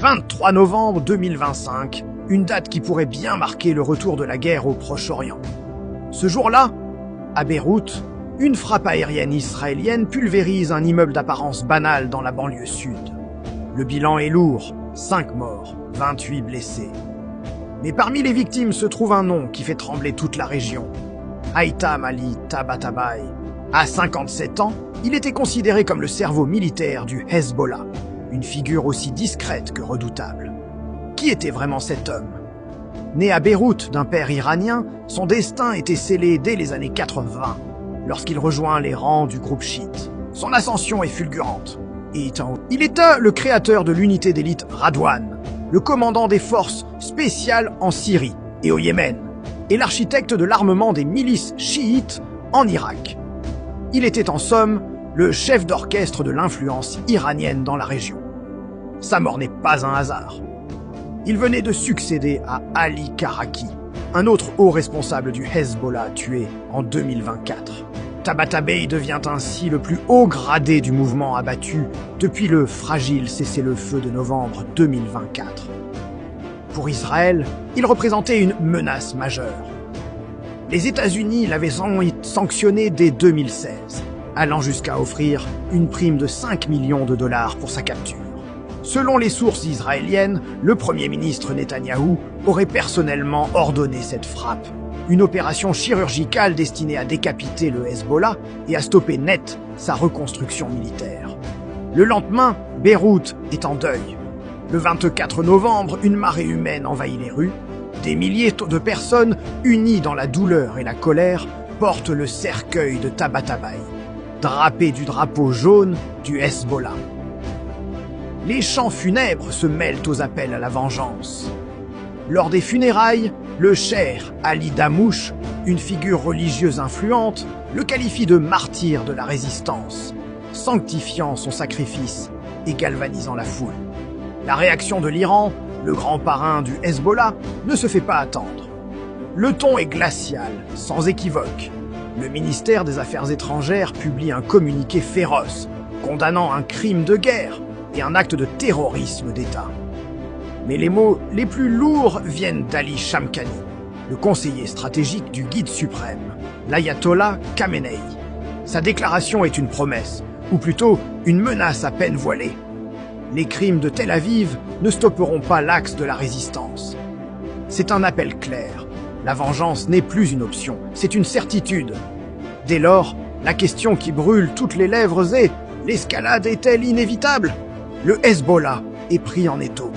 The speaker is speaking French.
23 novembre 2025, une date qui pourrait bien marquer le retour de la guerre au Proche-Orient. Ce jour-là, à Beyrouth, une frappe aérienne israélienne pulvérise un immeuble d'apparence banale dans la banlieue sud. Le bilan est lourd, 5 morts, 28 blessés. Mais parmi les victimes se trouve un nom qui fait trembler toute la région. Haitham Ali Tabatabai. À 57 ans, il était considéré comme le cerveau militaire du Hezbollah, une figure aussi discrète que redoutable. Qui était vraiment cet homme? Né à Beyrouth d'un père iranien, son destin était scellé dès les années 80, lorsqu'il rejoint les rangs du groupe chiite. Son ascension est fulgurante. Il était le créateur de l'unité d'élite Radwan, le commandant des forces spéciales en Syrie et au Yémen, et l'architecte de l'armement des milices chiites en Irak. Il était en somme le chef d'orchestre de l'influence iranienne dans la région. Sa mort n'est pas un hasard. Il venait de succéder à Ali Karaki, un autre haut responsable du Hezbollah tué en 2024. Tabatabai devient ainsi le plus haut gradé du mouvement abattu depuis le fragile cessez-le-feu de novembre 2024. Pour Israël, il représentait une menace majeure. Les États-Unis l'avaient sanctionné dès 2016, allant jusqu'à offrir une prime de 5 millions de dollars pour sa capture. Selon les sources israéliennes, le Premier ministre Netanyahou aurait personnellement ordonné cette frappe, une opération chirurgicale destinée à décapiter le Hezbollah et à stopper net sa reconstruction militaire. Le lendemain, Beyrouth est en deuil. Le 24 novembre, une marée humaine envahit les rues. Des milliers de personnes, unies dans la douleur et la colère, portent le cercueil de Tabatabai, drapé du drapeau jaune du Hezbollah. Les chants funèbres se mêlent aux appels à la vengeance. Lors des funérailles, le cheikh Ali Damouche, une figure religieuse influente, le qualifie de martyr de la résistance, sanctifiant son sacrifice et galvanisant la foule. La réaction de l'Iran, le grand parrain du Hezbollah, ne se fait pas attendre. Le ton est glacial, sans équivoque. Le ministère des Affaires étrangères publie un communiqué féroce, condamnant un crime de guerre et un acte de terrorisme d'État. Mais les mots les plus lourds viennent d'Ali Shamkhani, le conseiller stratégique du guide suprême, l'ayatollah Khamenei. Sa déclaration est une promesse, ou plutôt une menace à peine voilée. Les crimes de Tel Aviv ne stopperont pas l'axe de la résistance. C'est un appel clair. La vengeance n'est plus une option, c'est une certitude. Dès lors, la question qui brûle toutes les lèvres est: l'escalade est-elle inévitable? Le Hezbollah est pris en étau.